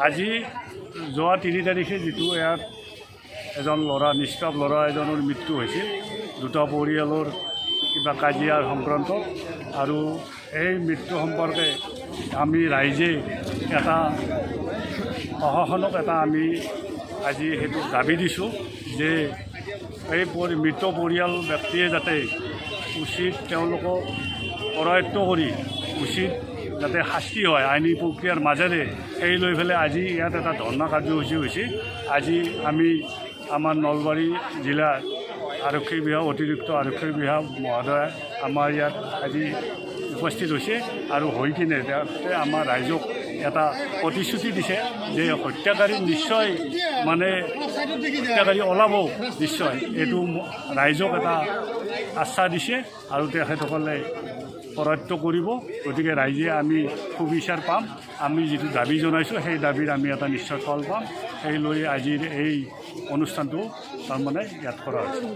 আজি যোৱা 3 তাৰিখে যিটো ইয়াত এজন ল'ৰা নিষ্পাপ ল'ৰা এজনৰ মৃত্যু হৈছিল দুটা পৰিয়ালৰ কিবা কাজিয়াৰ সংক্ৰান্ত আৰু এই মৃত্যু সম্পৰ্কে আমি ৰাইজে এটা প্ৰশাসনক এটা আমি আজি সেইটো দাবী দিছোঁ যে এই মৃত পৰিয়াল ব্যক্তিয়ে যাতে উচিত তেওঁলোকক কৰায়ত্ব কৰি উচিত যাতে শাস্তি হয় আইনী প্ৰক্ৰিয়াৰ মাজেৰে সেই লৈ পেলাই আজি ইয়াত এটা ধৰ্ণা কাৰ্যসূচী হৈছে। আজি আমি আমাৰ নলবাৰী জিলাৰ আৰক্ষী বিভাগ অতিৰিক্ত আৰক্ষী বিভাগ মহোদয় আমাৰ ইয়াত আজি উপস্থিত হৈছে আৰু হৈ কিনে তেওঁলোকে আমাৰ ৰাইজক এটা প্ৰতিশ্ৰুতি দিছে যে হত্যাকাৰী নিশ্চয় হত্যাকাৰী ওলাব নিশ্চয়, এইটো ৰাইজক এটা আশ্বাস দিছে আৰু তেখেতসকলে কৰায়ত্ব কৰিব। গতিকে ৰাইজে আমি সুবিচাৰ পাম, আমি যিটো দাবী জনাইছোঁ সেই দাবীৰ আমি এটা নিশ্চয় ফল পাম। সেই লৈ আজিৰ এই অনুষ্ঠানটো তাৰমানে ইয়াত কৰা হৈছে।